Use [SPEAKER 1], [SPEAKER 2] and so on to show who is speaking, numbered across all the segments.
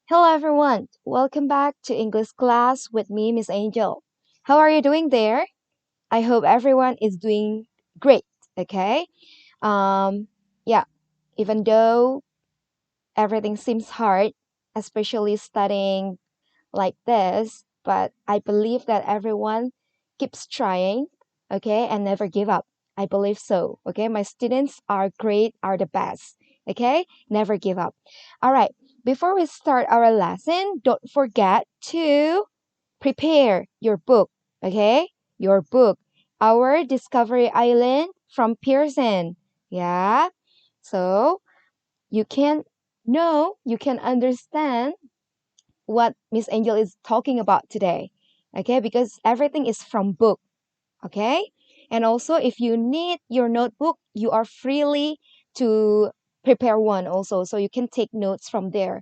[SPEAKER 1] Hello everyone. Welcome back to English class with me, Miss Angel. How are you doing there? I hope everyone is doing great, okay? Um yeah, even though everything seems hard, especially studying like this, but I believe that everyone keeps trying, okay, and never give up. I believe so, okay? My students are great, are the best, okay? Never give up. All right, before we start our lesson, don't forget to prepare your book, okay? Your book, Our Discovery Island from Pearson. Yeah. So you can know, you can understand what Miss Angel is talking about today. Okay, because everything is from book. Okay, and also if you need your notebook, you are freely to prepare one also, so you can take notes from there.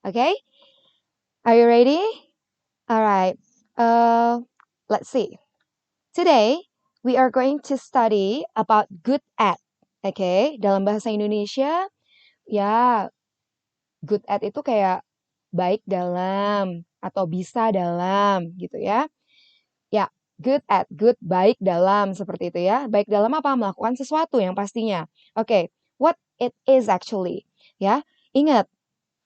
[SPEAKER 1] Okay, are you ready? All right. Uh, let's see. Today we are going to study about good at. Okay, dalam bahasa Indonesia, ya good at itu kayak baik dalam atau bisa dalam gitu ya. Ya, good at, good, baik dalam seperti itu ya. Baik dalam apa? Melakukan sesuatu yang pastinya. Oke, what it is actually. Ya, ingat,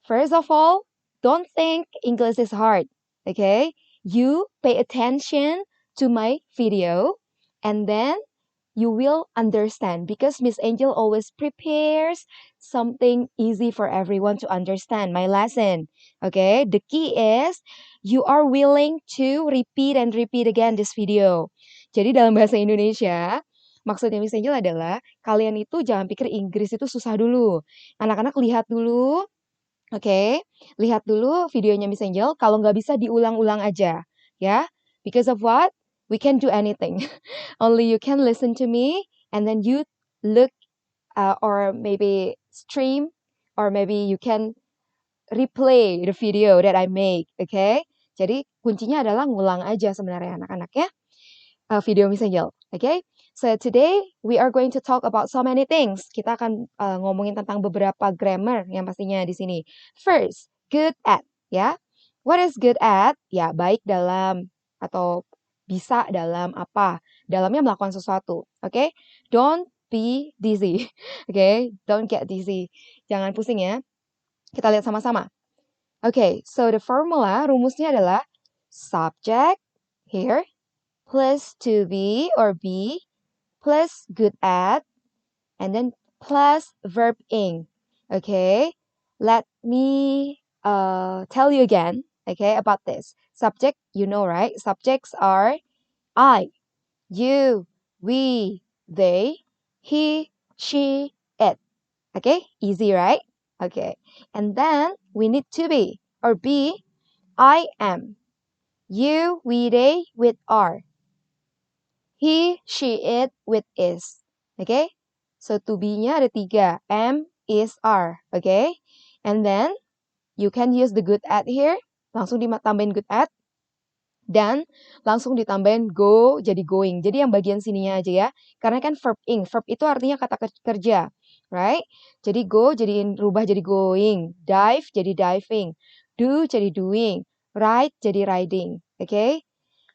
[SPEAKER 1] first of all, don't think English is hard. Okay, you pay attention to my video and then you will understand because Miss Angel always prepares something easy for everyone to understand my lesson. Okay, the key is you are willing to repeat and repeat again this video. Jadi dalam bahasa Indonesia, maksudnya Miss Angel adalah kalian itu jangan pikir Inggris itu susah dulu. Anak-anak lihat dulu, oke, lihat dulu videonya Miss Angel. Kalau nggak bisa diulang-ulang aja, ya. Because of what? We can do anything. Only you can listen to me and then you look or maybe stream or maybe you can replay the video that I make, okay? Jadi kuncinya adalah ngulang aja sebenarnya anak-anak ya. Video Miss Angel, okay? So today we are going to talk about so many things. Kita akan ngomongin tentang beberapa grammar yang pastinya di sini. First, good at, ya. What is good at? Ya, baik dalam atau bisa dalam apa? Dalamnya melakukan sesuatu, oke? Okay? Don't be dizzy, oke? Okay? Don't get dizzy. Jangan pusing ya. Kita lihat sama-sama. Oke, okay, so the formula, rumusnya adalah subject here plus to be or be plus good at and then plus verb ing. Okay, let me tell you again, okay, about this. Subject, you know, right? Subjects are I, you, we, they, he, she, it. Okay, easy, right? Okay, and then we need to be or be I am, you, we, they with are. He, she, it with is. Okay? So to be-nya ada 3. Am, is, are. Okay? And then you can use the good at here. Langsung ditambahin good at. Dan langsung ditambahin go jadi going. Jadi yang bagian sininya aja ya. Karena kan verb ing. Verb itu artinya kata kerja. Right? Jadi go rubah jadi going. Dive jadi diving. Do jadi doing. Ride jadi riding. Oke? Okay?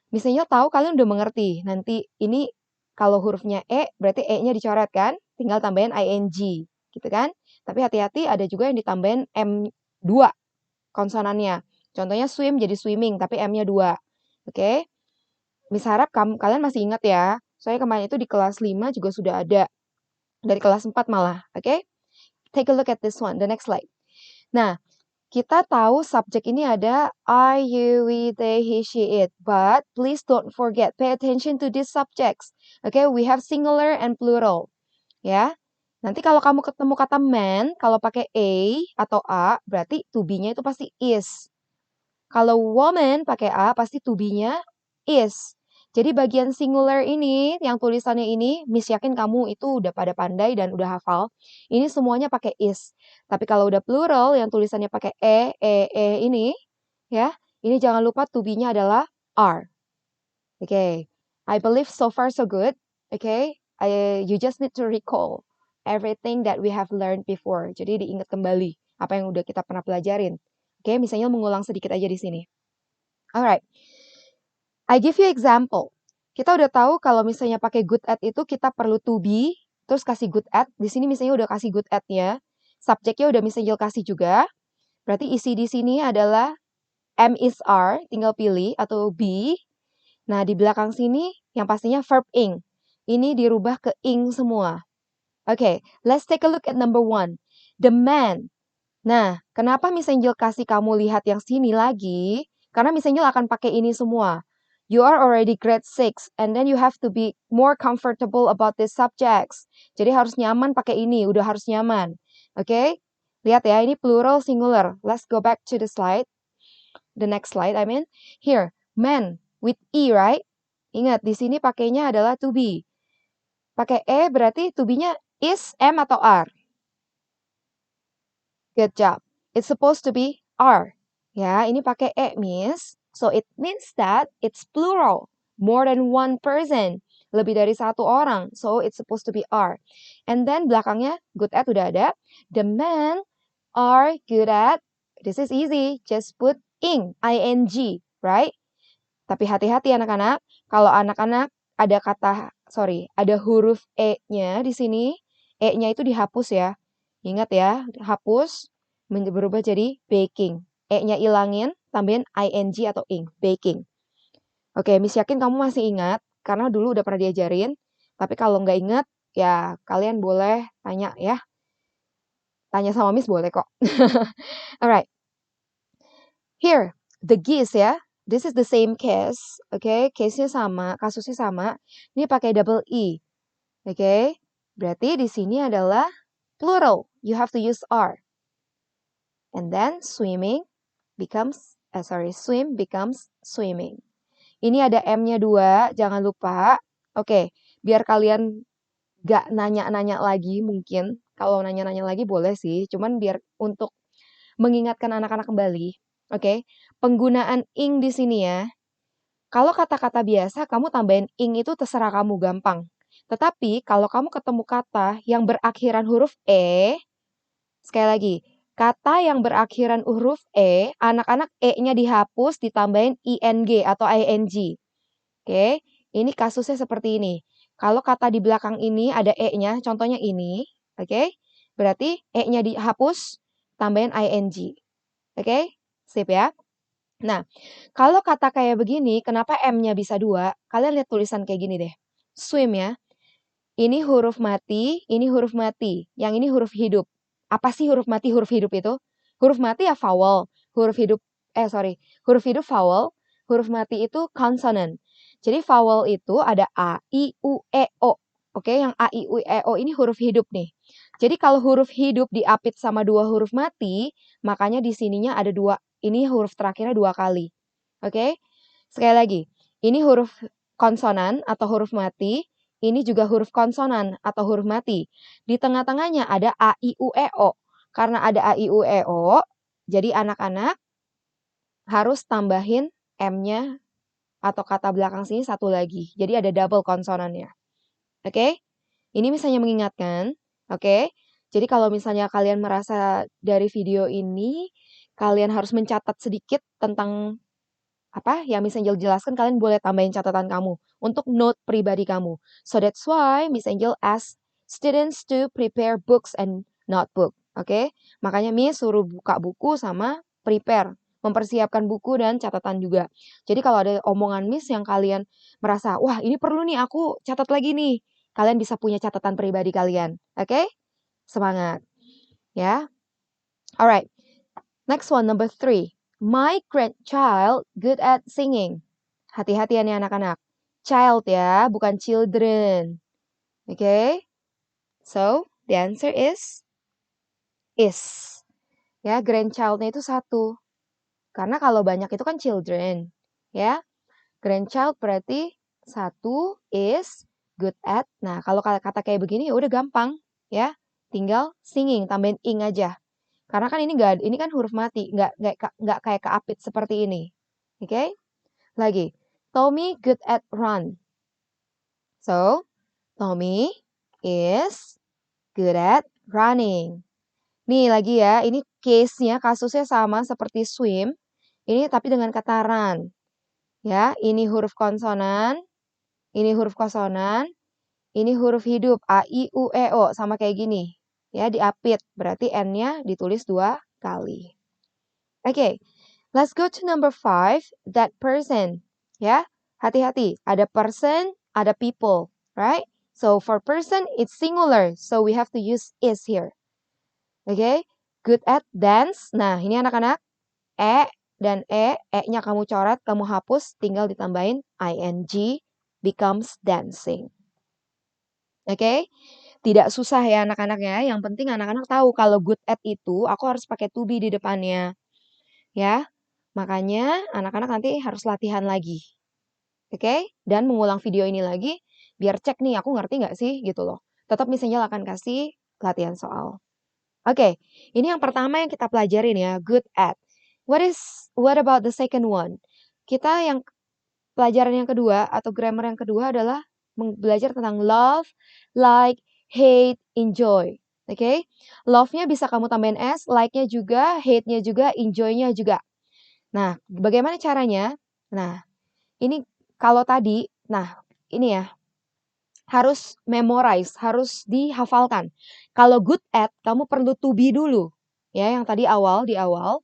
[SPEAKER 1] Misalnya tahu kalian udah mengerti. Nanti ini kalau hurufnya E, berarti E-nya dicoret kan? Tinggal tambahin ing, gitu kan? Tapi hati-hati ada juga yang ditambahin M2 konsonannya. Contohnya swim jadi swimming, tapi M-nya 2. Oke? Mis harap kalian masih ingat ya. Soalnya kemarin itu di kelas 5 juga sudah ada. Dari kelas 4 malah. Oke? Take a look at this one, the next slide. Nah, kita tahu subjek ini ada I, you, we, they, he, she, it. But please don't forget, pay attention to these subjects. Okay, we have singular and plural. Ya, nanti kalau kamu ketemu kata man, kalau pakai a atau a, berarti to be-nya itu pasti is. Kalau woman pakai a, pasti to be-nya is. Jadi bagian singular ini, yang tulisannya ini, Miss yakin kamu itu udah pada pandai dan udah hafal. Ini semuanya pakai is. Tapi kalau udah plural, yang tulisannya pakai ini, ya, ini jangan lupa to be-nya adalah are. Oke, okay. I believe so far so good. Oke, okay. You just need to recall everything that we have learned before. Jadi diingat kembali apa yang udah kita pernah pelajarin. Oke, misalnya mengulang sedikit aja di sini. Alright. I give you example. Kita udah tahu kalau misalnya pakai good at itu kita perlu to be, terus kasih good at. Di sini misalnya udah kasih good at-nya. Subjeknya udah misalnya kasih juga. Berarti isi di sini adalah am is are, tinggal pilih atau be. Nah, di belakang sini yang pastinya verb ing. Ini dirubah ke ing semua. Oke, let's take a look at number 1. The man. Nah, kenapa Miss Angel kasih kamu lihat yang sini lagi? Karena Miss Angel akan pakai ini semua. You are already grade 6 and then you have to be more comfortable about these subjects. Jadi harus nyaman pakai ini, udah harus nyaman. Oke? Lihat ya, ini plural singular. Let's go back to the slide. The next slide, I mean. Here, man with E, right? Ingat, di sini pakainya adalah to be. Pakai E berarti to be-nya is, am, atau are. Good job. It's supposed to be are. Ya, ini pakai e, miss. So it means that it's plural. More than one person. Lebih dari satu orang. So it's supposed to be are. And then belakangnya good at udah ada. The men are good at. This is easy. Just put ing, ing, right? Tapi hati-hati anak-anak. Kalau anak-anak ada huruf e-nya di sini. E-nya itu dihapus ya. Ingat ya, hapus berubah jadi baking. E-nya ilangin, tambahin ing atau ing, baking. Oke, Miss yakin kamu masih ingat, karena dulu udah pernah diajarin. Tapi kalau nggak ingat, ya kalian boleh tanya ya. Tanya sama Miss boleh kok. Alright. Here, the geese ya. This is the same case. Oke, case-nya sama, kasusnya sama. Ini pakai double E. Oke, berarti di sini adalah plural. You have to use are. And then swim becomes swimming. Ini ada M-nya 2, jangan lupa. Oke, biar kalian gak nanya-nanya lagi mungkin. Kalau nanya-nanya lagi boleh sih, cuman biar untuk mengingatkan anak-anak kembali. Oke, penggunaan ing di sini ya. Kalau kata-kata biasa, kamu tambahin ing itu terserah kamu, gampang. Tetapi kalau kamu ketemu kata yang berakhiran huruf E, sekali lagi, kata yang berakhiran huruf E, anak-anak E-nya dihapus, ditambahin ing atau ing. Oke, ini kasusnya seperti ini. Kalau kata di belakang ini ada E-nya, contohnya ini, oke? Berarti E-nya dihapus, tambahin ing. Oke, sip ya. Nah, kalau kata kayak begini, kenapa M-nya bisa 2? Kalian lihat tulisan kayak gini deh. Swim ya. Ini huruf mati, ini huruf mati. Yang ini huruf hidup. Apa sih huruf mati, huruf hidup itu? Huruf mati ya vowel. Huruf hidup vowel. Huruf mati itu consonant. Jadi vowel itu ada A, I, U, E, O. Oke, yang A, I, U, E, O ini huruf hidup nih. Jadi kalau huruf hidup diapit sama 2 huruf mati, makanya di sininya ada 2. Ini huruf terakhirnya 2 kali. Oke? Sekali lagi, ini huruf konsonan atau huruf mati. Ini juga huruf konsonan atau huruf mati. Di tengah-tengahnya ada A, I, U, E, O. Karena ada A, I, U, E, O, jadi anak-anak harus tambahin M-nya atau kata belakang sini satu lagi. Jadi ada double konsonannya. Oke? Ini misalnya mengingatkan. Oke? Jadi kalau misalnya kalian merasa dari video ini, kalian harus mencatat sedikit tentang apa yang Miss Angel jelaskan, kalian boleh tambahin catatan kamu untuk note pribadi kamu. So that's why Miss Angel ask students to prepare books and notebook. Oke? Makanya Miss suruh buka buku sama prepare, mempersiapkan buku dan catatan juga. Jadi kalau ada omongan Miss yang kalian merasa, wah ini perlu nih aku catat lagi nih. Kalian bisa punya catatan pribadi kalian. Oke? Semangat. Ya. Alright. Next one, number 3. My grandchild good at singing. Hati-hati ya nih anak-anak. Child ya, bukan children. Okay? So, the answer is. Ya, grandchild-nya itu 1. Karena kalau banyak itu kan children. Ya. Grandchild berarti 1 is good at. Nah, kalau kata kayak begini ya udah gampang. Ya. Tinggal singing, tambahin ing aja. Karena kan ini kan huruf mati, nggak kayak keapit seperti ini. Oke? Okay? Lagi. Tommy good at run. So, Tommy is good at running. Nih lagi ya, ini case-nya, kasusnya sama seperti swim. Ini tapi dengan kata run. Ya, ini huruf konsonan, ini huruf konsonan, ini huruf hidup A, I, U, E, O. Sama kayak gini. Ya, diapit. Berarti N-nya ditulis 2 kali. Oke, let's go to number 5. That person. Ya, hati-hati. Ada person, ada people. Right? So, for person, it's singular. So, we have to use is here. Oke, good at dance. Nah, ini anak-anak. E dan E-nya kamu coret, kamu hapus, tinggal ditambahin ing, becomes dancing. Oke, tidak susah ya anak-anak ya. Yang penting anak-anak tahu kalau good at itu aku harus pakai to be di depannya. Ya, makanya anak-anak nanti harus latihan lagi. Oke, dan mengulang video ini lagi biar cek nih aku ngerti nggak sih gitu loh. Tetap misalnya akan kasih latihan soal. Oke, ini yang pertama yang kita pelajarin ya, good at. What about the second one? Kita yang pelajaran yang kedua atau grammar yang kedua adalah belajar tentang love, like, hate, enjoy. Oke, love-nya bisa kamu tambahin s, like-nya juga, hate-nya juga, enjoy-nya juga. Nah, bagaimana caranya? Nah, ini kalau tadi, nah ini ya, harus memorize, harus dihafalkan. Kalau good at, kamu perlu to be dulu. Ya, yang tadi di awal.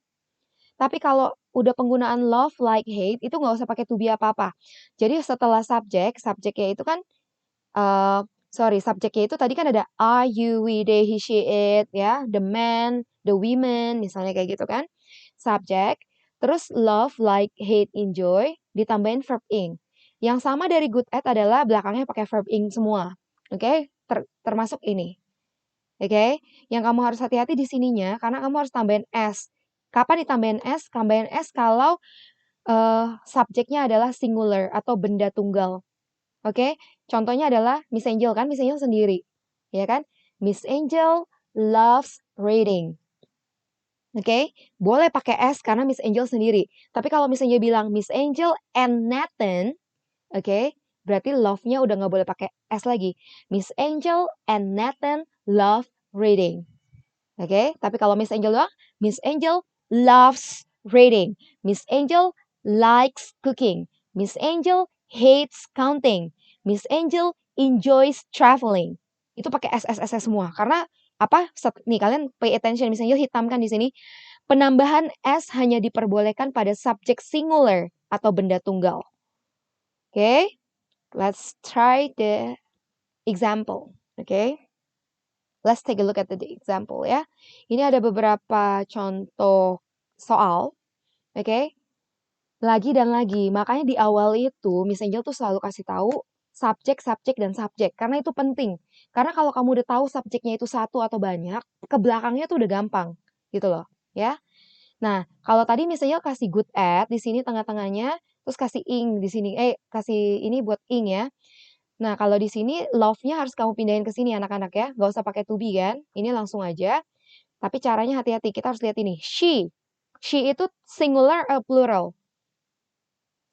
[SPEAKER 1] Tapi kalau udah penggunaan love, like, hate, itu nggak usah pakai to be apa-apa. Jadi setelah subjeknya itu kan, subjeknya itu tadi kan ada I, you, we, they, he, she, it, ya, the man, the women, misalnya kayak gitu kan. Subjek, terus love, like, hate, enjoy, ditambahin verb ing. Yang sama dari good at adalah belakangnya pakai verb ing semua. Oke? Termasuk ini. Oke? Yang kamu harus hati-hati di sininya karena kamu harus tambahin s. Kapan ditambahin s? Tambahin s kalau subjeknya adalah singular atau benda tunggal. Oke? Contohnya adalah Miss Angel kan, Miss Angel sendiri. Ya kan? Miss Angel loves reading. Oke, boleh pakai S karena Miss Angel sendiri. Tapi kalau Miss Angel bilang Miss Angel and Nathan, oke, berarti love-nya udah nggak boleh pakai S lagi. Miss Angel and Nathan love reading. Oke, tapi kalau Miss Angel doang, Miss Angel loves reading. Miss Angel likes cooking. Miss Angel hates counting. Miss Angel enjoys traveling. Itu pakai S semua. Karena apa? Nih kalian pay attention. Miss Angel hitamkan di sini. Penambahan S hanya diperbolehkan pada subjek singular atau benda tunggal. Oke, let's try the example. Oke. Let's take a look at the example ya. Ini ada beberapa contoh soal. Oke. Lagi dan lagi. Makanya di awal itu Miss Angel tuh selalu kasih tahu subjek, subjek, dan subjek. Karena itu penting. Karena kalau kamu udah tahu subjeknya itu satu atau banyak, ke belakangnya tuh udah gampang. Gitu loh. Ya. Nah, kalau tadi Miss Angel kasih good at di sini tengah-tengahnya, terus kasih ing di sini. Kasih ini buat ing ya. Nah, kalau di sini love-nya harus kamu pindahin ke sini anak-anak ya. Nggak usah pakai to be kan. Ini langsung aja. Tapi caranya hati-hati. Kita harus lihat ini. She. She itu singular atau plural?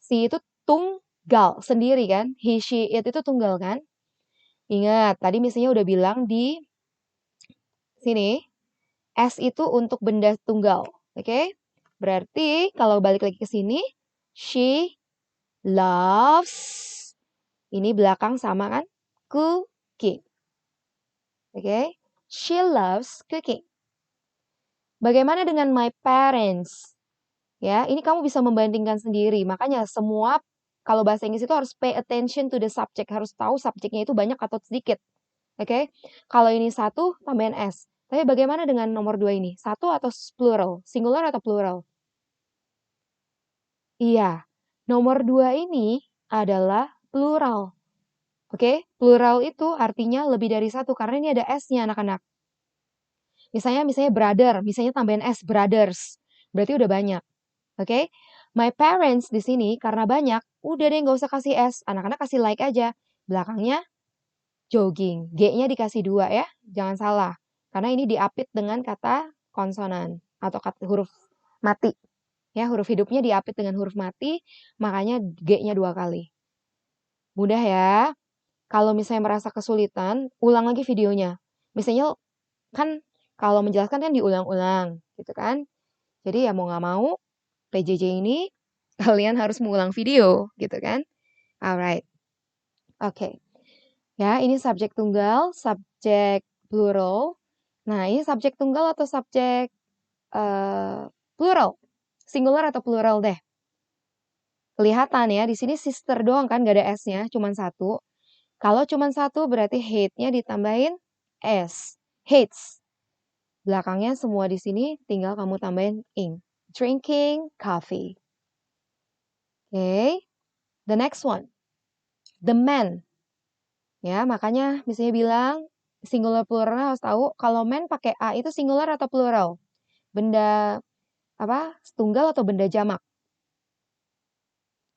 [SPEAKER 1] She itu tunggal sendiri kan. He, she, it itu tunggal kan. Ingat, tadi misalnya udah bilang di sini. S itu untuk benda tunggal. Oke? Berarti kalau balik lagi ke sini. She loves. Ini belakang sama kan? Cooking. Oke? She loves cooking. Bagaimana dengan my parents? Ya, ini kamu bisa membandingkan sendiri. Makanya semua kalau bahasa Inggris itu harus pay attention to the subject, harus tahu subjeknya itu banyak atau sedikit. Oke? Kalau ini satu, tambahin S. Tapi bagaimana dengan nomor 2 ini? Satu atau plural? Singular atau plural? Iya. Nomor 2 ini adalah plural. Oke? Plural itu artinya lebih dari satu karena ini ada S-nya anak-anak. Misalnya brother, misalnya tambahin S, brothers. Berarti udah banyak. Oke? My parents di sini karena banyak, udah deh nggak usah kasih S. Anak-anak kasih like aja. Belakangnya jogging. G-nya dikasih 2 ya. Jangan salah. Karena ini diapit dengan kata konsonan atau kata huruf mati. Ya, huruf hidupnya diapit dengan huruf mati, makanya G-nya 2 kali. Mudah ya. Kalau misalnya merasa kesulitan, ulang lagi videonya. Misalnya kan Kalau menjelaskan kan diulang-ulang, gitu kan. Jadi ya mau nggak mau, PJJ ini kalian harus mengulang video, gitu kan. Alright, oke. Ya, ini subjek tunggal, subjek plural. Nah, ini subjek tunggal atau subjek plural? Singular atau plural deh? Kelihatan ya, di sini sister doang kan, gak ada S-nya, cuman satu. Kalau cuman satu berarti hate-nya ditambahin S. Hates. Belakangnya semua di sini tinggal kamu tambahin ing. Drinking coffee. Okay. The next one. The man. Ya, makanya misalnya bilang singular plural harus tahu kalau man pakai A itu singular atau plural? Benda apa? Tunggal atau benda jamak?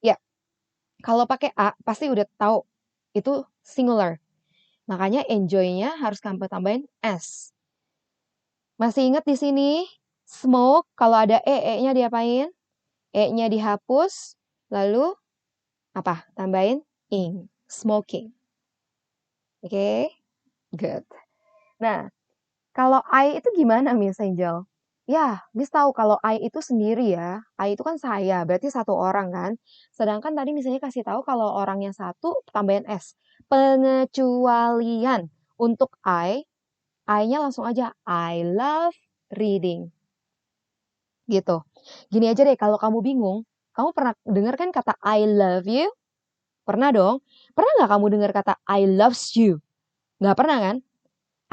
[SPEAKER 1] Ya, kalau pakai A pasti udah tahu itu singular. Makanya enjoy-nya harus kamu tambahin S. Masih ingat di sini smoke kalau ada E-nya diapain? E-nya dihapus, lalu apa? Tambahin ing, smoking. Oke, good. Nah, kalau I itu gimana Miss Angel? Ya, Miss tahu kalau I itu sendiri ya. I itu kan saya, berarti satu orang kan. Sedangkan tadi misalnya kasih tahu kalau orangnya satu, tambahin S. Pengecualian. Untuk I-nya langsung aja. I love reading. Gitu. Gini aja deh, kalau kamu bingung, kamu pernah dengar kan kata I love you? Pernah dong? Pernah nggak kamu dengar kata I loves you? Nggak pernah kan?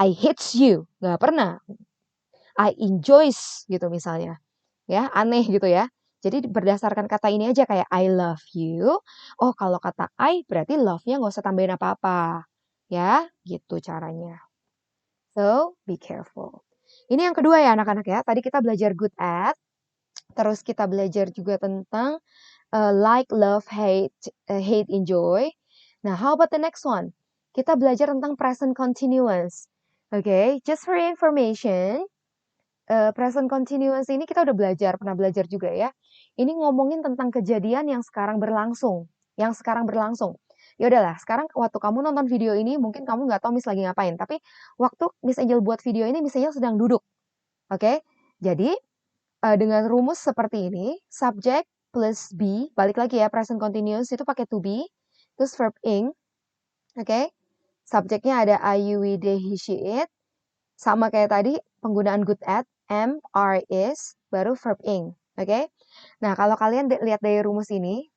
[SPEAKER 1] I hates you? Nggak pernah. I enjoys gitu misalnya. Ya, aneh gitu ya. Jadi berdasarkan kata ini aja kayak I love you. Oh, kalau kata I berarti love-nya nggak usah tambahin apa-apa. Ya, gitu caranya. So, be careful. Ini yang kedua ya anak-anak ya. Tadi kita belajar good at. Terus kita belajar juga tentang like, love, hate, hate, enjoy. Nah, how about the next one? Kita belajar tentang present continuous. Okay, just for your information, present continuous ini kita udah belajar, pernah belajar juga ya. Ini ngomongin tentang kejadian yang sekarang berlangsung, Ya udahlah, sekarang waktu kamu nonton video ini, mungkin kamu nggak tahu Miss lagi ngapain, tapi waktu Miss Angel buat video ini, Miss Angel sedang duduk. Oke, jadi dengan rumus seperti ini, subject plus be, balik lagi ya, present continuous itu pakai to be, terus verb ing, oke? Subjeknya ada I, you, we, they, he, she, it. Sama kayak tadi, penggunaan good at, am, are, is, baru verb ing, oke? Nah, kalau kalian lihat dari rumus ini,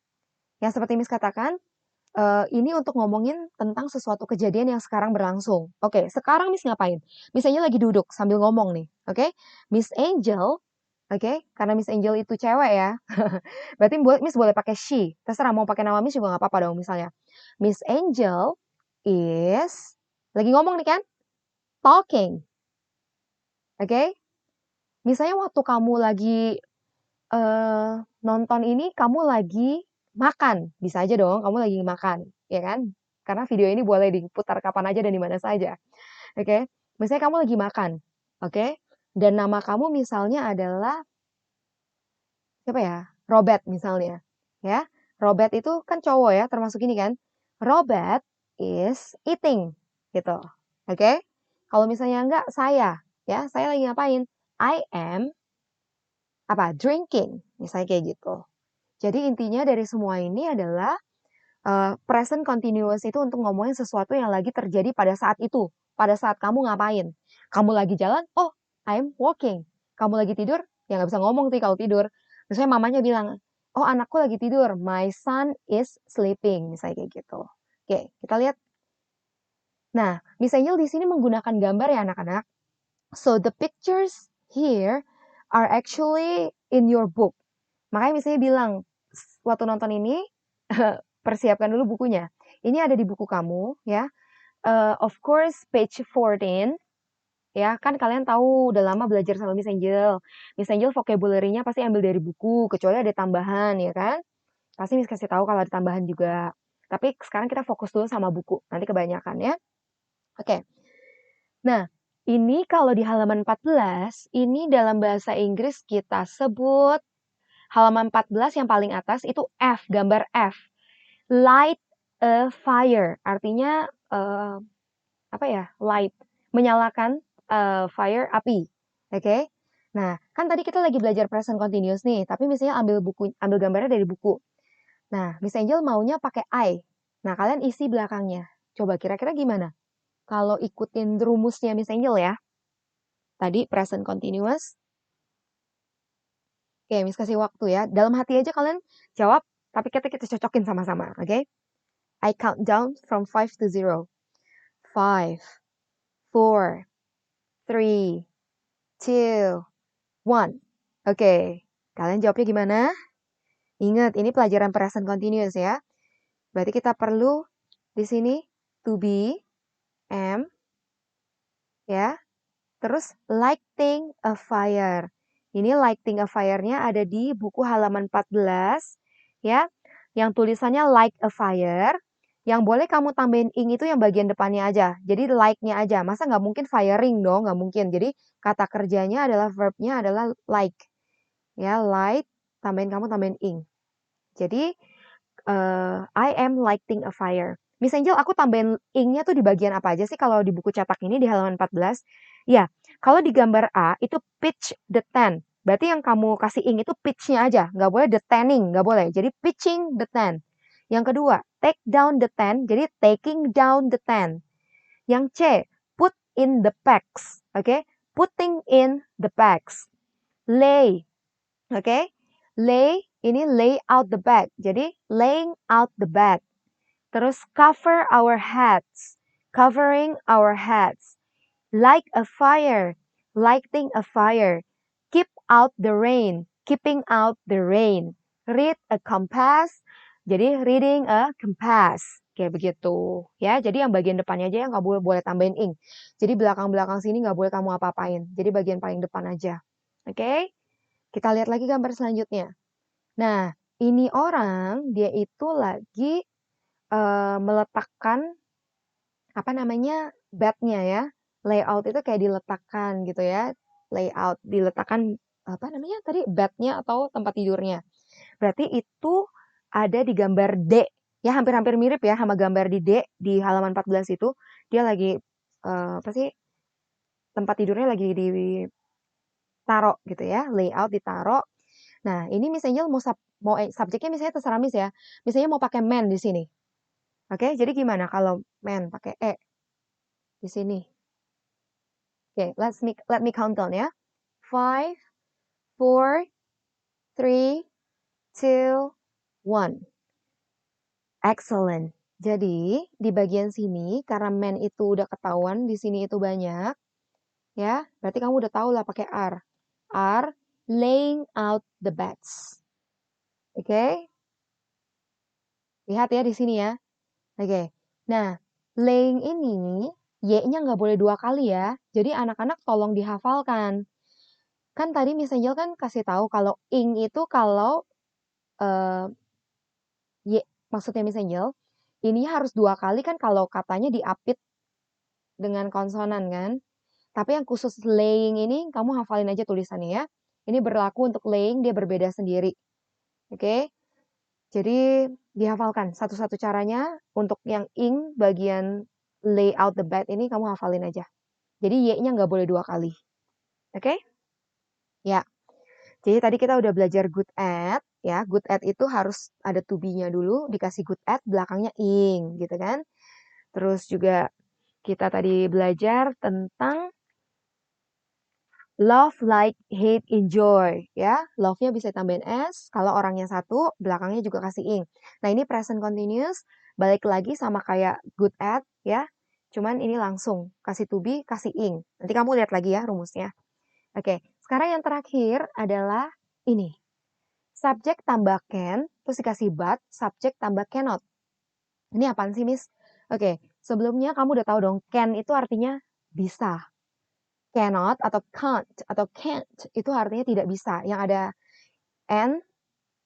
[SPEAKER 1] yang seperti Miss katakan, ini untuk ngomongin tentang sesuatu kejadian yang sekarang berlangsung. Oke, sekarang Miss ngapain? Misalnya lagi duduk sambil ngomong nih, oke? Miss Angel, oke, karena Miss Angel itu cewek ya, berarti Miss boleh pakai she. Terserah mau pakai nama Miss juga nggak apa-apa dong misalnya. Miss Angel is lagi ngomong nih kan, talking, oke? Misalnya waktu kamu lagi nonton ini, kamu lagi makan, bisa aja dong, kamu lagi makan, ya kan? Karena video ini boleh diputar kapan aja dan di mana saja, oke? Misalnya kamu lagi makan, oke? Dan nama kamu misalnya adalah siapa ya? Robert misalnya, ya. Robert itu kan cowok ya, termasuk ini kan. Robert is eating, gitu. Oke? Kalau misalnya enggak, saya lagi ngapain? I am apa? Drinking, misalnya kayak gitu. Jadi intinya dari semua ini adalah present continuous itu untuk ngomongin sesuatu yang lagi terjadi pada saat itu, pada saat kamu ngapain. Kamu lagi jalan, oh, I'm walking. Kamu lagi tidur, ya nggak bisa ngomong sih kalau tidur. Misalnya mamanya bilang, oh anakku lagi tidur, my son is sleeping, misalnya kayak gitu. Oke, kita lihat. Nah, misalnya di sini menggunakan gambar ya anak-anak. So the pictures here are actually in your book. Makanya misalnya bilang, waktu nonton ini, persiapkan dulu bukunya. Ini ada di buku kamu, ya. Of course, page 14, ya. Kan kalian tahu, udah lama belajar sama Miss Angel. Miss Angel vocabulary-nya pasti ambil dari buku, kecuali ada tambahan, ya kan? Pasti Miss kasih tahu kalau ada tambahan juga. Tapi sekarang kita fokus dulu sama buku, nanti kebanyakan, ya. Oke. Nah, ini kalau di halaman 14, ini dalam bahasa Inggris kita sebut halaman 14 yang paling atas itu F, gambar F. Light a fire, artinya apa ya? Light, menyalakan fire, api. Oke. Nah, kan tadi kita lagi belajar present continuous nih, tapi misalnya ambil gambarnya dari buku. Nah, Miss Angel maunya pakai I. Nah, kalian isi belakangnya. Coba kira-kira gimana? Kalau ikutin rumusnya Miss Angel ya. Tadi present continuous. Oke, Miss kasih waktu ya. Dalam hati aja kalian jawab, tapi kita cocokin sama-sama, oke? I count down from 5 to 0. 5, 4, 3, 2, 1. Oke, kalian jawabnya gimana? Ingat, ini pelajaran present continuous ya. Berarti kita perlu di sini to be, am, ya. Terus lighting a fire. Ini lighting a fire-nya ada di buku halaman 14 ya. Yang tulisannya light a fire. Yang boleh kamu tambahin ing itu yang bagian depannya aja. Jadi like-nya aja. Masa nggak mungkin firing dong? Nggak mungkin. Jadi kata kerjanya adalah verb-nya adalah like. Ya, light. Kamu tambahin ing. Jadi I am lighting a fire. Miss Angel, aku tambahin ing-nya tuh di bagian apa aja sih kalau di buku cetak ini di halaman 14? Ya, kalau di gambar A itu pitch the tent. Berarti yang kamu kasih ing itu pitch-nya aja, nggak boleh the tanning, nggak boleh. Jadi pitching the tent. Yang kedua, take down the tent, jadi taking down the tent. Yang C, put in the packs. Oke, putting in the packs. Lay, oke, lay ini lay out the bag. Jadi laying out the bag. Terus cover our heads. Covering our heads. Like a fire. Lighting a fire. Keep out the rain. Keeping out the rain. Read a compass. Jadi reading a compass. Kayak begitu. Ya, jadi yang bagian depannya aja yang nggak boleh tambahin ing. Jadi belakang-belakang sini nggak boleh kamu apa-apain. Jadi bagian paling depan aja. Oke? Kita lihat lagi gambar selanjutnya. Nah, ini orang dia itu lagi meletakkan apa namanya bednya ya. Layout itu kayak diletakkan gitu ya. Layout diletakkan apa namanya tadi bednya atau tempat tidurnya. Berarti itu ada di gambar D. Ya hampir-hampir mirip ya sama gambar di D di halaman 14 itu. Dia lagi apa sih tempat tidurnya lagi ditaruh gitu ya. Layout ditaruh. Nah, ini misalnya mau subjeknya misalnya terserah Miss ya. Misalnya mau pakai man di sini. Oke, jadi gimana kalau man pakai di sini? Oke, let me count down ya. 5, 4, 3, 2, 1. Excellent. Jadi, di bagian sini karena man itu udah ketahuan di sini itu banyak, ya. Berarti kamu udah tahu lah pakai are. Are laying out the beds. Oke? Lihat ya di sini ya. Oke. Nah, laying ini Y-nya nggak boleh 2 kali ya. Jadi anak-anak tolong dihafalkan. Kan tadi Miss Angel kan kasih tahu kalau ing itu kalau Y, maksudnya Miss Angel, ini harus 2 kali kan kalau katanya diapit dengan konsonan kan. Tapi yang khusus laying ini kamu hafalin aja tulisannya ya. Ini berlaku untuk laying, dia berbeda sendiri. Oke? Jadi dihafalkan. Satu-satu caranya untuk yang ing bagian lay out the bed ini kamu hafalin aja. Jadi Y-nya nggak boleh 2 kali. Oke? Ya. Jadi tadi kita udah belajar good at, ya. Good at itu harus ada to be-nya dulu, dikasih good at, belakangnya ing, gitu kan. Terus juga kita tadi belajar tentang love, like, hate, enjoy, ya. Love-nya bisa tambahin S, kalau orangnya satu, belakangnya juga kasih ing. Nah, ini present continuous, balik lagi sama kayak good at, ya. Cuman ini langsung, kasih to be, kasih ing. Nanti kamu lihat lagi ya rumusnya. Oke, sekarang yang terakhir adalah ini. Subjek tambah can, terus dikasih but, subjek tambah cannot. Ini apaan sih, Miss? Oke, sebelumnya kamu udah tahu dong, can itu artinya bisa. Cannot atau can't itu artinya tidak bisa. Yang ada n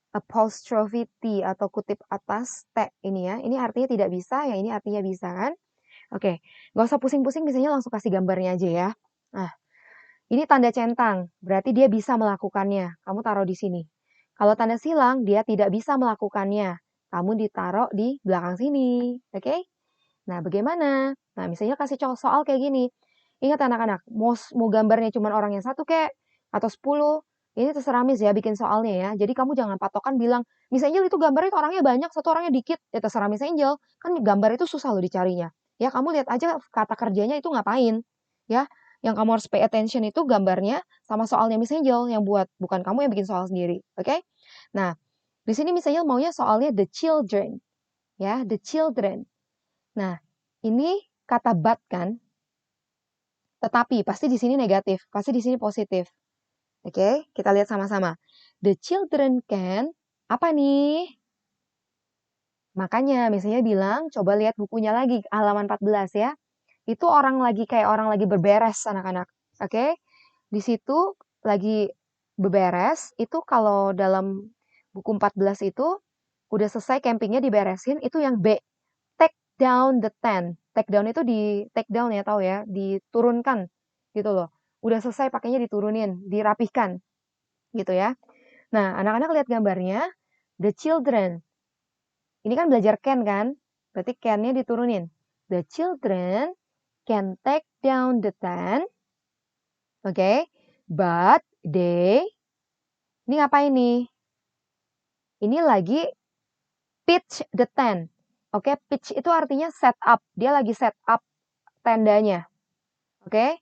[SPEAKER 1] apostrophe t atau kutip atas t ini ya. Ini artinya tidak bisa, yang ini artinya bisa kan? Oke, nggak usah pusing-pusing, misalnya langsung kasih gambarnya aja ya. Nah, ini tanda centang, berarti dia bisa melakukannya. Kamu taruh di sini. Kalau tanda silang, dia tidak bisa melakukannya. Kamu ditaruh di belakang sini. Oke? Nah, bagaimana? Nah, misalnya kasih soal kayak gini. Ingat anak-anak, mau gambarnya cuma orang yang satu kek, atau 10, ini terserah Miss ya bikin soalnya ya. Jadi kamu jangan patokan bilang, Miss Angel itu gambarnya orangnya banyak, satu orangnya dikit. Ya terserah Miss Angel. Kan gambar itu susah loh dicarinya. Ya kamu lihat aja kata kerjanya itu ngapain. Ya, yang kamu harus pay attention itu gambarnya sama soalnya Miss Angel yang buat, bukan kamu yang bikin soal sendiri. Oke? Nah, di sini Miss Angel maunya soalnya the children. Ya, the children. Nah, ini kata but kan, tetapi pasti di sini negatif, pasti di sini positif. Oke, kita lihat sama-sama. The children can, apa nih? Makanya misalnya bilang, coba lihat bukunya lagi, halaman 14 ya. Itu kayak orang lagi berberes anak-anak. Oke, di situ lagi berberes, itu kalau dalam buku 14 itu, udah selesai campingnya diberesin, itu yang B. Take down the tent. Take down itu take down ya, tahu ya, diturunkan gitu loh. Udah selesai pakainya diturunin, dirapihkan gitu ya. Nah, anak-anak lihat gambarnya, the children. Ini kan belajar can kan? Berarti can-nya diturunin. The children can take down the tent. Oke. But ini ngapain nih? Ini lagi pitch the tent. Oke, pitch itu artinya set up. Dia lagi set up tendanya. Oke.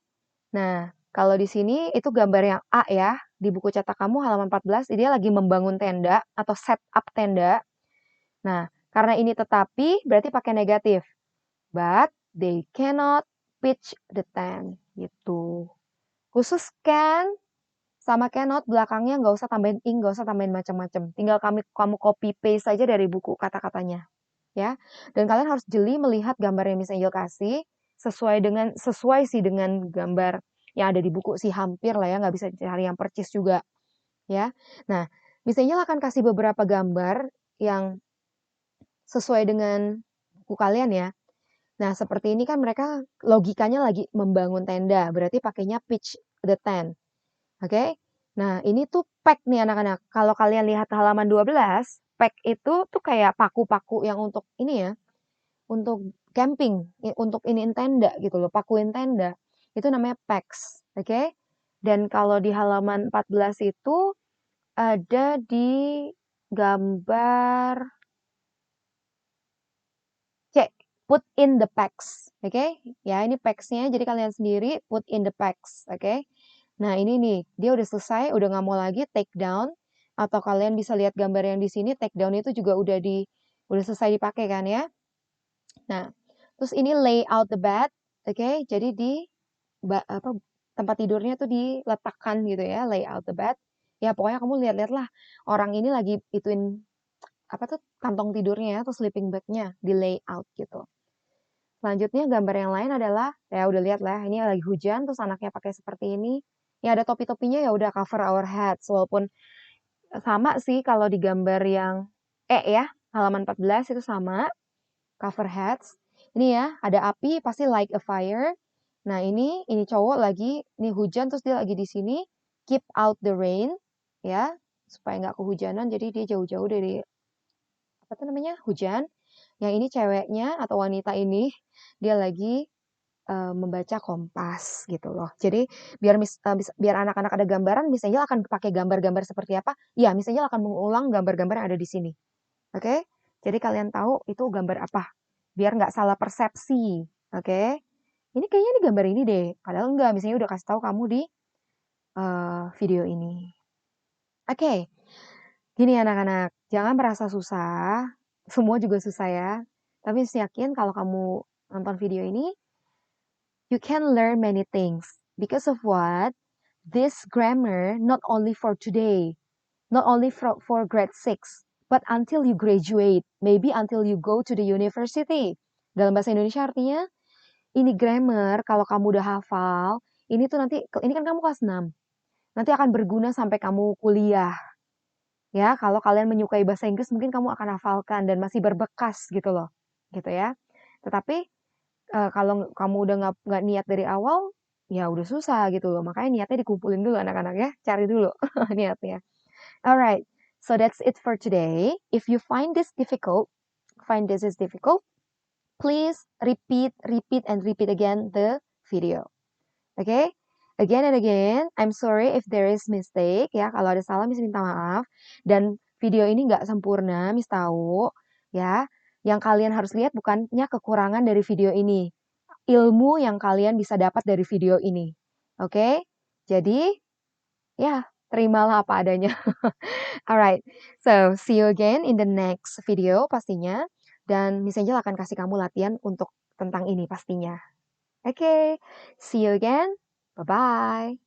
[SPEAKER 1] Nah, kalau di sini itu gambar yang A ya. Di buku cetak kamu halaman 14, dia lagi membangun tenda atau set up tenda. Nah, karena ini tetapi berarti pakai negatif. But they cannot pitch the tent. Gitu. Khusus can sama cannot belakangnya nggak usah tambahin ing, nggak usah tambahin macam-macam. Tinggal kamu copy paste saja dari buku kata-katanya. Ya. Dan kalian harus jeli melihat gambar yang Miss Angel kasih sesuai sih dengan gambar yang ada di buku sih, hampir lah ya, nggak bisa cari yang percis juga ya. Nah, Miss Angel akan kasih beberapa gambar yang sesuai dengan buku kalian ya. Nah, seperti ini kan mereka logikanya lagi membangun tenda, berarti pakainya pitch the tent. Oke? Nah, ini tuh pack nih anak-anak. Kalau kalian lihat halaman 12, pack itu tuh kayak paku-paku yang untuk ini ya, untuk camping, untuk iniin tenda gitu loh, pakuin tenda. Itu namanya packs, oke? Dan kalau di halaman 14 itu ada di gambar C, put in the packs, oke? Ya, ini packs-nya, jadi kalian sendiri put in the packs, oke? Nah, ini nih, dia udah selesai, udah nggak mau lagi take down, atau kalian bisa lihat gambar yang di sini, take down itu juga udah selesai dipakai kan ya? Nah, terus ini lay out the bed, oke? Jadi tempat tidurnya tuh diletakkan gitu ya, lay out the bed. Ya pokoknya kamu lihat-lihat lah, orang ini lagi ituin apa tuh kantong tidurnya ya, atau sleeping bag-nya di lay out gitu. Selanjutnya gambar yang lain adalah, ya udah lihat lah, ini lagi hujan, terus anaknya pakai seperti ini. Ya ada topi-topinya ya udah cover our heads, walaupun sama sih kalau di gambar yang ya, halaman 14 itu sama, cover heads. Ini ya, ada api pasti like a fire. Nah, ini cowok lagi, ini hujan terus dia lagi di sini, keep out the rain ya, supaya nggak kehujanan, jadi dia jauh-jauh dari apa tuh namanya? Hujan. Yang ini ceweknya atau wanita ini dia lagi membaca kompas gitu loh. Jadi biar anak-anak ada gambaran, Miss Angel akan pakai gambar-gambar seperti apa? Ya, Miss Angel akan mengulang gambar-gambar yang ada di sini. Oke? Jadi kalian tahu itu gambar apa? Biar nggak salah persepsi. Oke? Ini kayaknya ini gambar ini deh. Padahal enggak, misalnya udah kasih tahu kamu di video ini. Oke, gini anak-anak, jangan merasa susah. Semua juga susah ya. Tapi yakin kalau kamu nonton video ini, you can learn many things. Because of what? This grammar not only for today, not only for grade 6, but until you graduate, maybe until you go to the university. Dalam bahasa Indonesia artinya, ini grammar kalau kamu udah hafal, ini tuh nanti, ini kan kamu kelas 6, nanti akan berguna sampai kamu kuliah. Ya, kalau kalian menyukai bahasa Inggris, mungkin kamu akan hafalkan dan masih berbekas gitu loh. Gitu ya. Tetapi kalau kamu udah nggak niat dari awal, ya udah susah gitu loh. Makanya niatnya dikumpulin dulu anak-anak ya, cari dulu niatnya. Alright, so that's it for today. If you find this is difficult, please repeat and repeat again the video. Oke? Again and again, I'm sorry if there is mistake ya. Kalau ada salah, Miss minta maaf. Dan video ini nggak sempurna, Miss tahu ya. Yang kalian harus lihat bukannya kekurangan dari video ini, ilmu yang kalian bisa dapat dari video ini. Oke? Jadi, ya, terimalah apa adanya. Alright, so see you again in the next video pastinya. Dan Miss Angel akan kasih kamu latihan untuk tentang ini pastinya. Oke, see you again. Bye-bye.